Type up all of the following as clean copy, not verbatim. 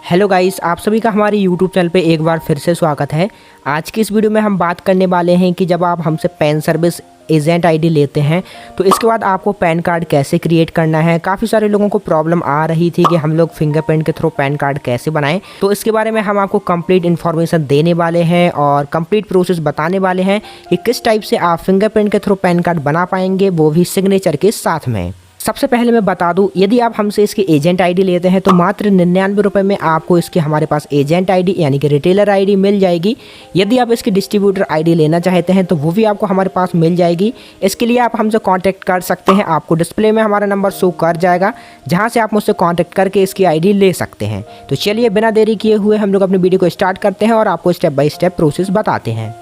Hello guys, आप सभी का हमारे यूट्यूब चैनल पे एक बार फिर से स्वागत है। आज की इस वीडियो में हम बात करने वाले हैं कि जब आप हमसे पैन सर्विस एजेंट आईडी लेते हैं तो इसके बाद आपको पैन कार्ड कैसे क्रिएट करना है। काफ़ी सारे लोगों को प्रॉब्लम आ रही थी कि हम लोग फिंगरप्रिंट के थ्रू पैन कार्ड कैसे बनाएं, तो इसके बारे में हम आपको कंप्लीट इन्फॉर्मेशन देने वाले हैं और कंप्लीट प्रोसेस बताने वाले हैं कि किस टाइप से आप फिंगरप्रिंट के थ्रू पैन कार्ड बना पाएंगे, वो भी सिग्नेचर के साथ में। सबसे पहले मैं बता दूं, यदि आप हमसे इसकी एजेंट आईडी लेते हैं तो मात्र 99 रुपये में आपको इसकी हमारे पास एजेंट आईडी यानी कि रिटेलर आईडी मिल जाएगी। यदि आप इसकी डिस्ट्रीब्यूटर आईडी लेना चाहते हैं तो वो भी आपको हमारे पास मिल जाएगी। इसके लिए आप हमसे कांटेक्ट कर सकते हैं। आपको डिस्प्ले में हमारा नंबर शो कर जाएगा, जहां से आप मुझसे कांटेक्ट करके इसकी आईडी ले सकते हैं। तो चलिए बिना देरी किए हुए हम लोग अपनी वीडियो को स्टार्ट करते हैं और आपको स्टेप बाय स्टेप प्रोसेस बताते हैं।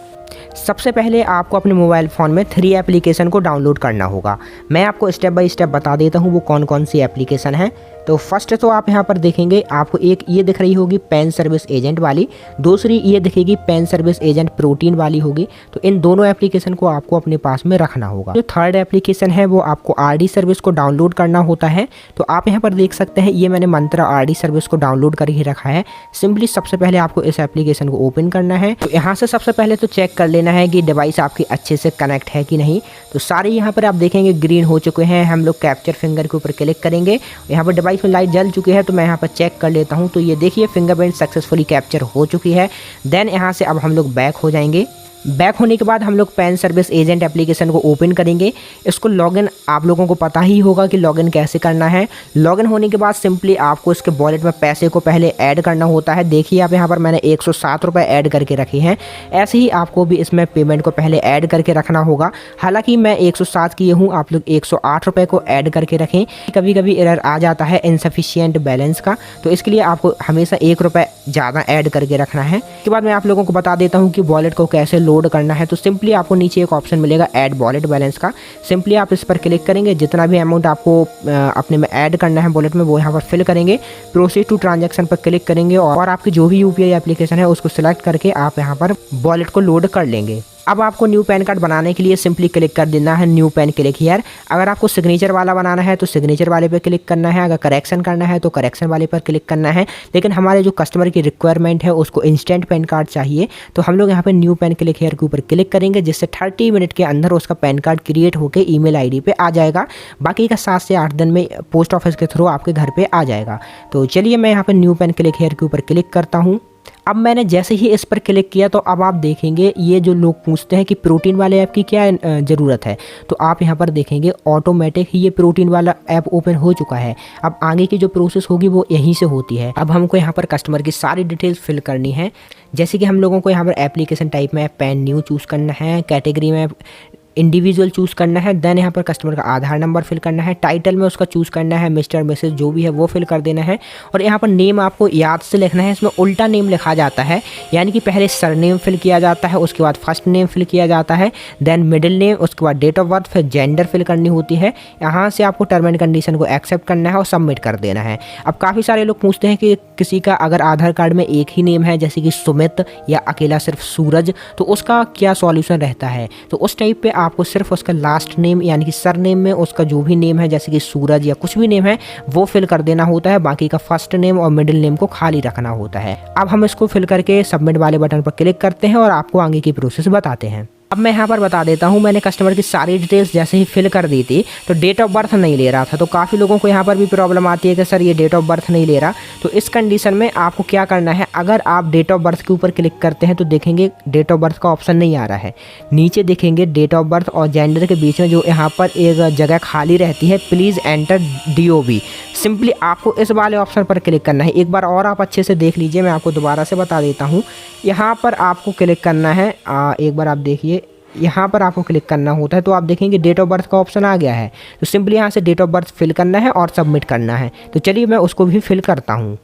सबसे पहले आपको अपने मोबाइल फ़ोन में 3 एप्लीकेशन को डाउनलोड करना होगा। मैं आपको स्टेप बाय स्टेप बता देता हूँ वो कौन कौन सी एप्लीकेशन है। तो फर्स्ट तो आप यहाँ पर देखेंगे, आपको एक ये दिख रही होगी पैन सर्विस एजेंट वाली, दूसरी ये दिखेगी पैन सर्विस एजेंट प्रोटीन वाली होगी। तो इन दोनों एप्लीकेशन को आपको अपने पास में रखना होगा। जो थर्ड एप्लीकेशन है वो आपको आरडी सर्विस को डाउनलोड करना होता है। तो आप यहाँ पर देख सकते हैं, ये मैंने मंत्रा आरडी सर्विस को डाउनलोड कर ही रखा है। सिंपली सबसे पहले आपको इस एप्लीकेशन को ओपन करना है। तो यहाँ से सबसे पहले तो चेक कर लेना है कि डिवाइस आपकी अच्छे से कनेक्ट है कि नहीं। तो सारे यहाँ पर आप देखेंगे ग्रीन हो चुके हैं। हम लोग कैप्चर फिंगर के ऊपर क्लिक करेंगे, यहाँ पर डिवाइस में लाइट जल चुकी है। तो मैं यहाँ पर चेक कर लेता हूँ। तो ये देखिए फिंगरप्रिंट सक्सेसफुली कैप्चर हो चुकी है। देन यहाँ से अब हम लोग बैक हो जाएंगे। बैक होने के बाद हम लोग पैन सर्विस एजेंट एप्लीकेशन को ओपन करेंगे। इसको लॉगिन आप लोगों को पता ही होगा कि लॉगिन कैसे करना है। लॉगिन होने के बाद सिंपली आपको इसके वॉलेट में पैसे को पहले ऐड करना होता है। देखिए आप यहाँ पर मैंने 107 रुपये ऐड करके रखे हैं। ऐसे ही आपको भी इसमें पेमेंट को पहले ऐड करके रखना होगा। हालांकि मैं 107 किए हूँ, आप लोग 108 रुपये को ऐड करके रखें। कभी कभी एरर आ जाता है इनसफिशियंट बैलेंस का, तो इसके लिए आपको हमेशा 1 रुपये ज़्यादा ऐड करके रखना है। इसके बाद मैं आप लोगों को बता देता हूँ कि वॉलेट को कैसे लोड करना है। तो सिंपली आपको नीचे एक ऑप्शन मिलेगा ऐड वॉलेट बैलेंस का। सिंपली आप इस पर क्लिक करेंगे, जितना भी अमाउंट आपको अपने में ऐड करना है वॉलेट में वो यहाँ पर फिल करेंगे। प्रोसीड टू ट्रांजैक्शन पर क्लिक करेंगे और आपकी जो भी यूपीआई एप्लीकेशन है उसको सिलेक्ट करके आप यहाँ पर वॉलेट को लोड कर लेंगे। अब आपको न्यू पैन कार्ड बनाने के लिए सिंपली क्लिक कर देना है न्यू पैन क्लिक हियर। अगर आपको सिग्नेचर वाला बनाना है तो सिग्नेचर वाले पे क्लिक करना है। अगर करेक्शन करना है तो करेक्शन वाले पर क्लिक करना है। लेकिन हमारे जो कस्टमर की रिक्वायरमेंट है उसको इंस्टेंट पैन कार्ड चाहिए, तो हम लोग यहाँ पे न्यू पैन क्लिक हियर के ऊपर क्लिक करेंगे, जिससे 30 मिनट के अंदर उसका पैन कार्ड क्रिएट होकर ईमेल आईडी पे आ जाएगा। बाकी का 7 से 8 दिन में पोस्ट ऑफिस के थ्रू आपके घर पर आ जाएगा। तो चलिए मैं यहाँ पर न्यू पैन क्लिक हियर के ऊपर क्लिक करता हूँ। अब मैंने जैसे ही इस पर क्लिक किया तो अब आप देखेंगे ये जो लोग पूछते हैं कि प्रोटीन वाले ऐप की क्या ज़रूरत है, तो आप यहाँ पर देखेंगे ऑटोमेटिक ही ये प्रोटीन वाला ऐप ओपन हो चुका है। अब आगे की जो प्रोसेस होगी वो यहीं से होती है। अब हमको यहाँ पर कस्टमर की सारी डिटेल्स फिल करनी है। जैसे कि हम लोगों को यहाँ पर एप्लीकेशन टाइप में पैन न्यू चूज़ करना है, कैटेगरी में इंडिविजुअल चूज़ करना है। देन यहाँ पर कस्टमर का आधार नंबर फिल करना है, टाइटल में उसका चूज़ करना है, मिस्टर मिसेस जो भी है वो फिल कर देना है। और यहाँ पर नेम आपको याद से लिखना है। इसमें उल्टा नेम लिखा जाता है, यानी कि पहले सरनेम फिल किया जाता है, उसके बाद फर्स्ट नेम फिल किया जाता है, देन मिडिल नेम, उसके बाद डेट ऑफ बर्थ, फिर जेंडर फिल करनी होती है। यहाँ से आपको टर्म एंड कंडीशन को एक्सेप्ट करना है और सबमिट कर देना है। अब काफ़ी सारे लोग पूछते हैं कि किसी का अगर आधार कार्ड में एक ही नेम है, जैसे कि सुमित या अकेला सिर्फ सूरज, तो उसका क्या सॉल्यूशन रहता है। तो उस टाइप पे आपको सिर्फ उसका लास्ट नेम यानी कि सर नेम में उसका जो भी नेम है, जैसे कि सूरज या कुछ भी नेम है, वो फिल कर देना होता है। बाकी का फर्स्ट नेम और मिडिल नेम को खाली रखना होता है। अब हम इसको फिल करके सबमिट वाले बटन पर क्लिक करते हैं और आपको आगे की प्रोसेस बताते हैं। अब मैं यहाँ पर बता देता हूँ, मैंने कस्टमर की सारी डिटेल्स जैसे ही फिल कर दी थी तो डेट ऑफ बर्थ नहीं ले रहा था। तो काफ़ी लोगों को यहाँ पर भी प्रॉब्लम आती है कि सर ये डेट ऑफ बर्थ नहीं ले रहा। तो इस कंडीशन में आपको क्या करना है, अगर आप डेट ऑफ बर्थ के ऊपर क्लिक करते हैं तो देखेंगे डेट ऑफ बर्थ का ऑप्शन नहीं आ रहा है। नीचे देखेंगे डेट ऑफ बर्थ और जेंडर के बीच में जो यहाँ पर एक जगह खाली रहती है, प्लीज़ एंटर DOB। सिंपली आपको इस वाले ऑप्शन पर क्लिक करना है। एक बार और आप अच्छे से देख लीजिए, मैं आपको दोबारा से बता देता हूँ। यहाँ पर आपको क्लिक करना है, एक बार आप देखिए, यहाँ पर आपको क्लिक करना होता है। तो आप देखेंगे डेट ऑफ बर्थ का ऑप्शन आ गया है। तो सिंपली यहाँ से डेट ऑफ बर्थ फिल करना है और सबमिट करना है। तो चलिए मैं उसको भी फिल करता हूँ।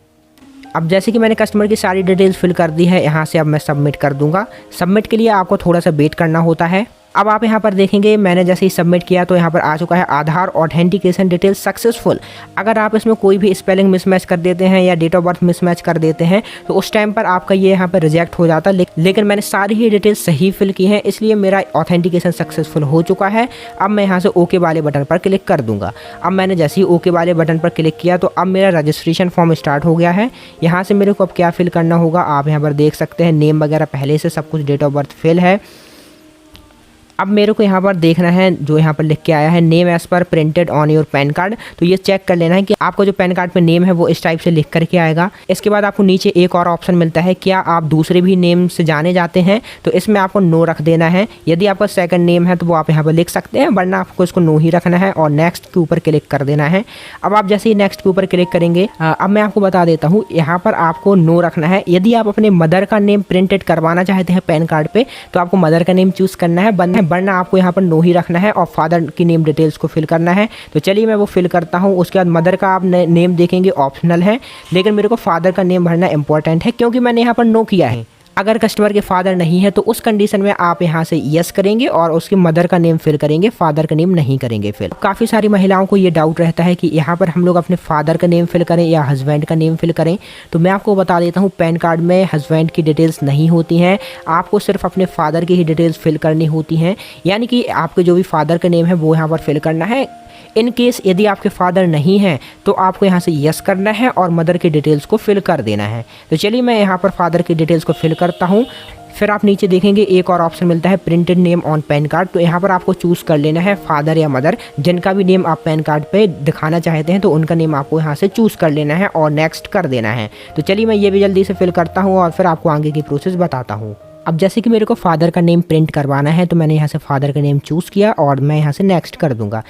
अब जैसे कि मैंने कस्टमर की सारी डिटेल्स फिल कर दी है, यहाँ से अब मैं सबमिट कर दूँगा। सबमिट के लिए आपको थोड़ा सा वेट करना होता है। अब आप यहाँ पर देखेंगे मैंने जैसे ही सबमिट किया तो यहाँ पर आ चुका है आधार ऑथेंटिकेशन डिटेल सक्सेसफुल। अगर आप इसमें कोई भी स्पेलिंग मिसमैच कर देते हैं या डेट ऑफ बर्थ मिसमैच कर देते हैं तो उस टाइम पर आपका ये यहाँ पर रिजेक्ट हो जाता है, लेकिन मैंने सारी ही डिटेल्स सही फिल की हैं, इसलिए मेरा ऑथेंटिकेशन सक्सेसफुल हो चुका है। अब मैं यहाँ से ओके वाले बटन पर क्लिक कर दूंगा। अब मैंने जैसे ही ओके वाले बटन पर क्लिक किया तो अब मेरा रजिस्ट्रेशन फॉर्म स्टार्ट हो गया है। यहाँ से मेरे को अब क्या फिल करना होगा आप यहाँ पर देख सकते हैं, नेम वगैरह पहले से सब कुछ, डेट ऑफ बर्थ फिल है। अब मेरे को यहाँ पर देखना है जो यहाँ पर लिख के आया है name as per printed on your PAN card, तो ये चेक कर लेना है कि आपको जो पैन कार्ड पे नेम है वो इस टाइप से लिख करके आएगा। इसके बाद आपको नीचे एक और ऑप्शन मिलता है, क्या आप दूसरे भी नेम से जाने जाते हैं, तो इसमें आपको नो रख देना है। यदि आपका सेकंड नेम है तो वो आप यहाँ पर लिख सकते हैं, वरना आपको इसको नो ही रखना है और नेक्स्ट के ऊपर क्लिक कर देना है। अब आप जैसे ही नेक्स्ट के ऊपर क्लिक करेंगे, अब मैं आपको बता देता हूँ यहाँ पर आपको नो रखना है। यदि आप अपने मदर का नेम प्रिंटेड करवाना चाहते हैं पैन कार्ड पे तो आपको मदर का नेम चूज करना है, वरना आपको यहाँ पर नो ही रखना है और फादर की नेम डिटेल्स को फिल करना है। तो चलिए मैं वो फिल करता हूँ। उसके बाद मदर का आप नेम देखेंगे ऑप्शनल है, लेकिन मेरे को फादर का नेम भरना इंपॉर्टेंट है क्योंकि मैंने यहाँ पर नो किया है। अगर कस्टमर के फादर नहीं है तो उस कंडीशन में आप यहाँ से यस करेंगे और उसकी मदर का नेम फिल करेंगे, फादर का नेम नहीं करेंगे फिल। काफ़ी सारी महिलाओं को ये डाउट रहता है कि यहाँ पर हम लोग अपने फादर का नेम फिल करें या हस्बैंड का नेम फिल करें। तो मैं आपको बता देता हूँ पैन कार्ड में हस्बैंड की डिटेल्स नहीं होती हैं, आपको सिर्फ अपने फादर की ही डिटेल्स फिल करनी होती हैं। यानी कि आपके जो भी फादर का नेम है वो यहाँ पर फिल करना है। इन केस यदि आपके फादर नहीं हैं तो आपको यहाँ से यस करना है और मदर की डिटेल्स को फिल कर देना है। तो चलिए मैं यहाँ पर फादर की डिटेल्स को फिल करता हूँ। फिर आप नीचे देखेंगे एक और ऑप्शन मिलता है printed name on pan card, तो यहाँ पर आपको चूज़ कर लेना है फादर या मदर, जिनका भी नेम आप पैन कार्ड पे दिखाना चाहते हैं तो उनका नेम आपको यहाँ से चूज़ कर लेना है और नेक्स्ट कर देना है। तो चलिए मैं ये भी जल्दी से फिल करता हूँ और फिर आपको आगे की प्रोसेस बताता हूँ। अब जैसे कि मेरे को फादर का नेम प्रिंट करवाना है तो मैंने यहाँ से फादर का नेम चूज़ किया और मैं यहाँ से नेक्स्ट कर दूंगा।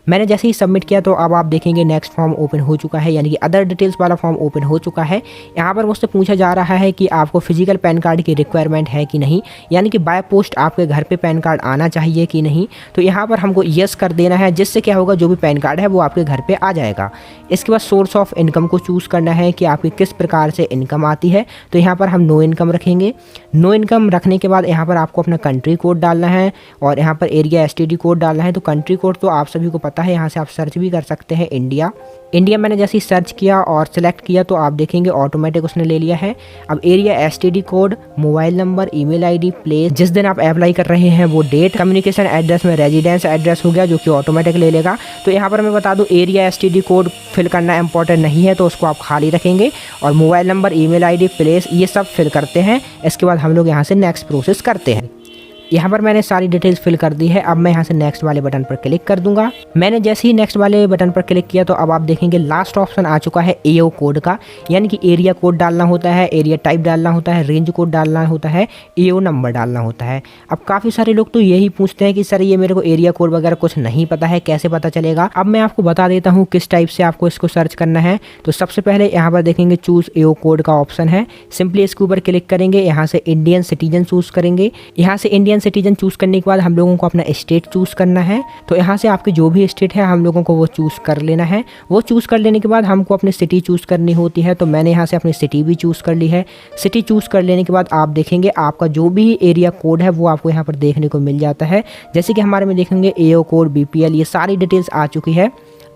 मैंने जैसे ही सबमिट किया तो अब आप देखेंगे नेक्स्ट फॉर्म ओपन हो चुका है, यानी कि अदर डिटेल्स वाला फॉर्म ओपन हो चुका है। यहाँ पर मुझसे पूछा जा रहा है कि आपको फिजिकल पैन कार्ड की रिक्वायरमेंट है कि नहीं, यानी कि बाय पोस्ट आपके घर पे पैन कार्ड आना चाहिए कि नहीं। तो यहाँ पर हमको यस कर देना है, जिससे क्या होगा जो भी पैन कार्ड है वो आपके घर पर आ जाएगा। इसके बाद सोर्स ऑफ इनकम को चूज़ करना है कि आपकी किस प्रकार से इनकम आती है, तो यहाँ पर हम नो इनकम रखेंगे। नो इनकम रखने के बाद यहाँ पर आपको अपना कंट्री कोड डालना है और यहाँ पर एरिया एसटीडी कोड डालना है। तो कंट्री कोड तो आप सभी को पता है, यहाँ से आप सर्च भी कर सकते हैं इंडिया मैंने जैसे ही सर्च किया और सिलेक्ट किया तो आप देखेंगे ऑटोमेटिक उसने ले लिया है। अब area STD code, mobile number, email ID, place, जिस दिन आप अप्लाई कर रहे हैं वो डेट, कम्युनिकेशन एड्रेस में रेजिडेंस एड्रेस हो गया जो कि ऑटोमेटिक ले लेगा। तो यहाँ पर मैं बता दूँ एरिया एसटीडी कोड फिल करना इंपॉर्टेंट नहीं है, तो उसको आप खाली रखेंगे और mobile number, email ID, place ये सब फिल करते हैं। इसके बाद हम लोग यहाँ से नेक्स्ट प्रोसेस करते हैं। यहाँ पर मैंने सारी डिटेल्स फिल कर दी है। अब मैं यहाँ से नेक्स्ट वाले बटन पर क्लिक कर दूंगा। मैंने जैसे ही नेक्स्ट वाले बटन पर क्लिक किया तो अब आप देखेंगे लास्ट ऑप्शन आ चुका है एओ कोड का, यानी कि एरिया कोड डालना होता है, एरिया टाइप डालना होता है, रेंज कोड डालना होता है, एओ नंबर डालना होता है। अब काफ़ी सारे लोग तो यही पूछते हैं कि सर ये मेरे को एरिया कोड वगैरह कुछ नहीं पता है, कैसे पता चलेगा। अब मैं आपको बता देता हूँ किस टाइप से आपको इसको सर्च करना है। तो सबसे पहले यहाँ पर देखेंगे चूज़ एओ कोड का ऑप्शन है, सिंपली इसके ऊपर क्लिक करेंगे, यहाँ से इंडियन सिटीजन चूज़ करेंगे। यहाँ से इंडियन सिटीजन चूज़ करने के बाद हम लोगों को अपना स्टेट चूज़ करना है। तो यहाँ से आपकी जो भी स्टेट है हम लोगों को वो चूज़ कर लेना है। वो चूज़ कर लेने के बाद हमको अपनी सिटी चूज़ करनी होती है, तो मैंने यहाँ से अपनी सिटी भी चूज़ कर ली है। सिटी चूज़ कर लेने के बाद आप देखेंगे आपका जो भी एरिया कोड है वो आपको यहाँ पर देखने को मिल जाता है। जैसे कि हमारे में देखेंगे एओ कोड, बीपीएल, ये सारी डिटेल्स आ चुकी है।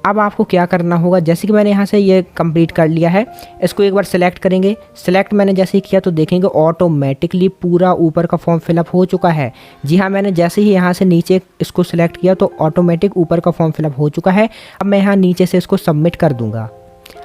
अब आपको क्या करना होगा, जैसे कि मैंने यहाँ से ये कंप्लीट कर लिया है, इसको एक बार सेलेक्ट करेंगे। सेलेक्ट मैंने जैसे ही किया तो देखेंगे ऑटोमेटिकली पूरा ऊपर का फॉर्म फिलअप हो चुका है। जी हाँ, मैंने जैसे ही यहाँ से नीचे इसको सिलेक्ट किया तो ऑटोमेटिक ऊपर का फॉर्म फिलअप हो चुका है। अब मैं यहाँ नीचे से इसको सबमिट कर दूँगा।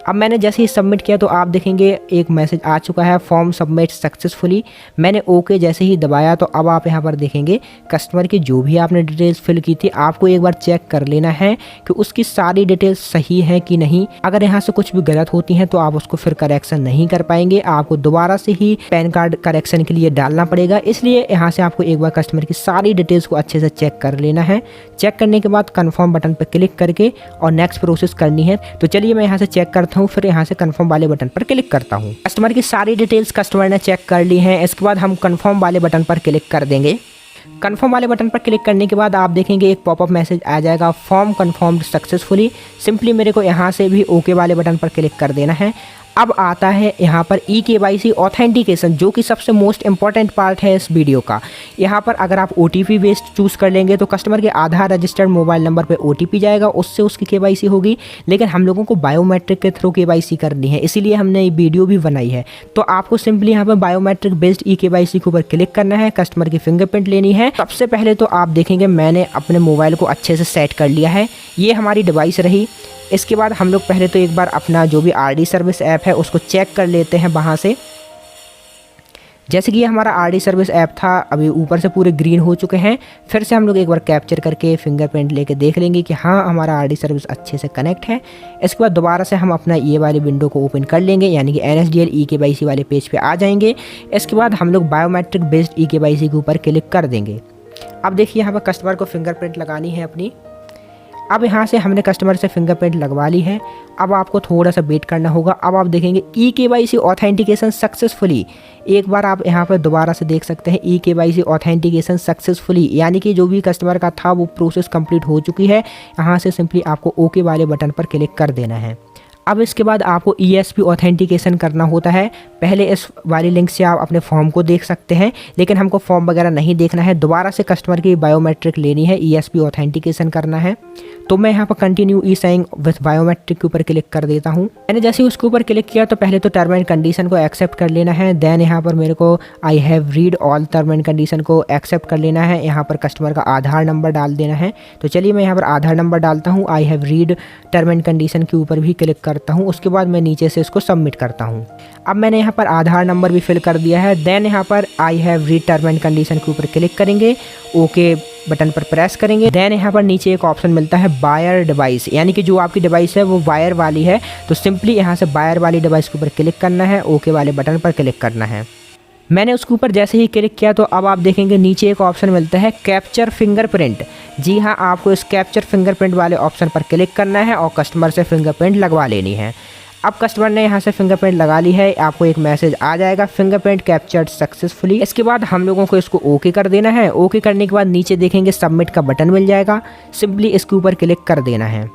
अब मैंने जैसे ही सबमिट किया तो आप देखेंगे एक मैसेज आ चुका है, फॉर्म सबमिट सक्सेसफुली। मैंने ओके जैसे ही दबाया तो अब आप यहाँ पर देखेंगे कस्टमर की जो भी आपने डिटेल्स फिल की थी आपको एक बार चेक कर लेना है कि उसकी सारी डिटेल्स सही है कि नहीं। अगर यहाँ से कुछ भी गलत होती हैं तो आप उसको फिर करेक्शन नहीं कर पाएंगे, आपको दोबारा से ही पैन कार्ड करेक्शन के लिए डालना पड़ेगा। इसलिए यहाँ से आपको एक बार कस्टमर की सारी डिटेल्स को अच्छे से चेक कर लेना है। चेक करने के बाद कन्फर्म बटन पर क्लिक करके और नेक्स्ट प्रोसेस करनी है। तो चलिए मैं यहाँ से चेक करता हूँ, फिर यहाँ से कंफर्म वाले बटन पर क्लिक करता हूँ। कस्टमर की सारी डिटेल्स कस्टमर ने चेक कर ली हैं। इसके बाद हम कंफर्म वाले बटन पर क्लिक कर देंगे। कंफर्म वाले बटन पर क्लिक करने के बाद आप देखेंगे एक पॉपअप मैसेज आ जाएगा, फॉर्म कंफर्म्ड सक्सेसफुली। सिंपली मेरे को यहाँ से भी ओके वाले बटन पर क्लिक कर देना है। अब आता है यहाँ पर eKYC ऑथेंटिकेशन, जो कि सबसे मोस्ट इंपॉर्टेंट पार्ट है इस वीडियो का। यहाँ पर अगर आप OTP बेस्ड चूज़ कर लेंगे तो कस्टमर के आधार रजिस्टर्ड मोबाइल नंबर पे OTP जाएगा, उससे उसकी KYC होगी। लेकिन हम लोगों को बायोमेट्रिक के थ्रू KYC करनी है, इसीलिए हमने ये वीडियो भी बनाई है। तो आपको सिंपली यहाँ पर बायोमेट्रिक बेस्ड eKYC के ऊपर क्लिक करना है, कस्टमर की फिंगरप्रिंट लेनी है। सबसे पहले तो आप देखेंगे मैंने अपने मोबाइल को अच्छे से सेट कर लिया है, ये हमारी डिवाइस रही। इसके बाद हम लोग पहले तो एक बार अपना जो भी RD सर्विस ऐप है उसको चेक कर लेते हैं वहाँ से। जैसे कि ये हमारा RD सर्विस ऐप था, अभी ऊपर से पूरे ग्रीन हो चुके हैं। फिर से हम लोग एक बार कैप्चर करके फिंगरप्रिंट लेके देख लेंगे कि हाँ हमारा RD सर्विस अच्छे से कनेक्ट है। इसके बाद दोबारा से हम अपना ये वाली विंडो को ओपन कर लेंगे, यानी कि NSDL eKYC वाले पेज पे आ जाएंगे। इसके बाद हम लोग बायोमेट्रिक बेस्ड eKYC के ऊपर क्लिक कर देंगे। अब देखिए यहाँ पर कस्टमर को फिंगरप्रिंट लगानी है अपनी। अब यहाँ से हमने कस्टमर से फिंगरप्रिंट लगवा ली है। अब आपको थोड़ा सा वेट करना होगा। अब आप देखेंगे eKYC ऑथेंटिकेशन सक्सेसफुली। एक बार आप यहाँ पर दोबारा से देख सकते हैं eKYC ऑथेंटिकेशन सक्सेसफुली, यानी कि जो भी कस्टमर का था वो प्रोसेस कंप्लीट हो चुकी है। यहाँ से सिंपली आपको ओके वाले बटन पर क्लिक कर देना है। अब इसके बाद आपको ESP ऑथेंटिकेशन करना होता है। पहले इस वाली लिंक से आप अपने फॉर्म को देख सकते हैं, लेकिन हमको फॉर्म वगैरह नहीं देखना है। दोबारा से कस्टमर की बायोमेट्रिक लेनी है, ESP ऑथेंटिकेशन करना है। तो मैं यहाँ पर कंटिन्यू ई-साइन विथ बायोमेट्रिक के ऊपर क्लिक कर देता हूँ। मैंने जैसे ही उसके ऊपर क्लिक किया तो पहले तो टर्म एंड कंडीशन को एक्सेप्ट कर लेना है। देन यहाँ पर मेरे को I have read all term and condition को एक्सेप्ट कर लेना है। यहाँ पर कस्टमर का आधार नंबर डाल देना है। तो चलिए मैं यहाँ पर आधार नंबर डालता हूँ, I have read term and condition के ऊपर भी क्लिक करता हूँ। उसके बाद मैं नीचे से इसको सबमिट करता हूँ। अब मैंने यहाँ पर आधार नंबर भी फिल कर दिया है। देन यहाँ पर I have read term and condition के ऊपर क्लिक करेंगे, ओके बटन पर प्रेस करेंगे। देन यहाँ पर नीचे एक ऑप्शन मिलता है बायर डिवाइस, यानी कि जो आपकी डिवाइस है वो वायर वाली है। तो सिंपली यहाँ से बायर वाली डिवाइस के ऊपर क्लिक करना है, ओके वाले बटन पर क्लिक करना है। मैंने उसके ऊपर जैसे ही क्लिक किया तो अब आप देखेंगे नीचे एक ऑप्शन मिलता है कैप्चर फिंगरप्रिंट। जी हाँ, आपको इस कैप्चर फिंगरप्रिंट वाले ऑप्शन पर क्लिक करना है और कस्टमर से फिंगरप्रिंट लगवा लेनी है। अब कस्टमर ने यहाँ से फिंगरप्रिंट लगा ली है, आपको एक मैसेज आ जाएगा फिंगरप्रिंट कैप्चर्ड सक्सेसफुली। इसके बाद हम लोगों को इसको ओके कर देना है। ओके करने के बाद नीचे देखेंगे सबमिट का बटन मिल जाएगा, सिंपली इसके ऊपर क्लिक कर देना है।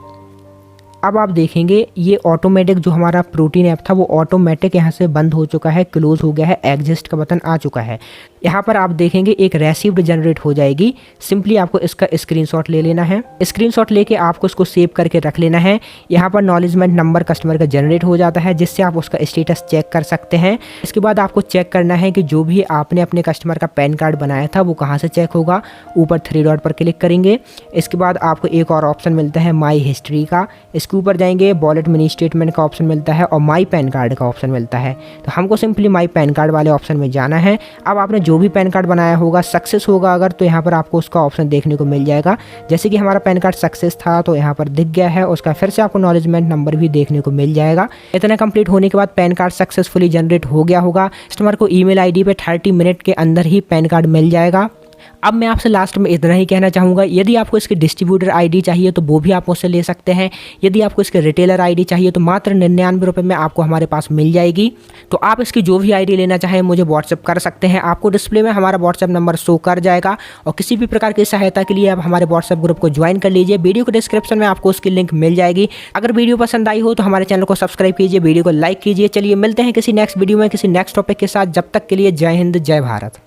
अब आप देखेंगे ये ऑटोमेटिक जो हमारा प्रोटीन ऐप था वो ऑटोमेटिक यहाँ से बंद हो चुका है, क्लोज हो गया है, एग्जिस्ट का बटन आ चुका है। यहाँ पर आप देखेंगे एक रेसिप्ट जनरेट हो जाएगी। सिंपली आपको इसका स्क्रीनशॉट ले लेना है। स्क्रीनशॉट लेके आपको इसको सेव करके रख लेना है। यहाँ पर नॉलेजमेंट नंबर कस्टमर का जनरेट हो जाता है, जिससे आप उसका स्टेटस चेक कर सकते हैं। इसके बाद आपको चेक करना है कि जो भी आपने अपने कस्टमर का पैन कार्ड बनाया था वो कहाँ से चेक होगा। ऊपर 3 डॉट पर क्लिक करेंगे। इसके बाद आपको एक और ऑप्शन मिलता है माई हिस्ट्री का, इसके ऊपर जाएंगे वॉलेट मिनी स्टेटमेंट का ऑप्शन मिलता है और माई पैन कार्ड का ऑप्शन मिलता है। तो हमको सिंपली माई पैन कार्ड वाले ऑप्शन में जाना है। अब आपने जो भी पैन कार्ड बनाया होगा सक्सेस होगा अगर, तो यहाँ पर आपको उसका ऑप्शन देखने को मिल जाएगा। जैसे कि हमारा पैन कार्ड सक्सेस था तो यहाँ पर दिख गया है, उसका फिर से आपको नॉलेजमेंट नंबर भी देखने को मिल जाएगा। इतना कंप्लीट होने के बाद पैन कार्ड सक्सेसफुली जनरेट हो गया होगा। कस्टमर को ईमेल आईडी पे 30 मिनट के अंदर ही पैन कार्ड मिल जाएगा। अब मैं आपसे लास्ट में इतना ही कहना चाहूँगा, यदि आपको इसके डिस्ट्रीब्यूटर आईडी चाहिए तो वो भी आप मुझसे ले सकते हैं। यदि आपको इसके रिटेलर आईडी चाहिए तो मात्र 99 रुपये में आपको हमारे पास मिल जाएगी। तो आप इसकी जो भी आईडी लेना चाहें मुझे व्हाट्सअप कर सकते हैं। आपको डिस्प्ले में हमारा व्हाट्सअप नंबर शो कर जाएगा। और किसी भी प्रकार की सहायता के लिए आप हमारे व्हाट्सअप ग्रुप को ज्वाइन कर लीजिए। वीडियो के डिस्क्रिप्शन में आपको उसकी लिंक मिल जाएगी। अगर वीडियो पसंद आई हो तो हमारे चैनल को सब्सक्राइब कीजिए, वीडियो को लाइक कीजिए। चलिए मिलते हैं किसी नेक्स्ट वीडियो में किसी नेक्स्ट टॉपिक के साथ। जब तक के लिए जय हिंद, जय भारत।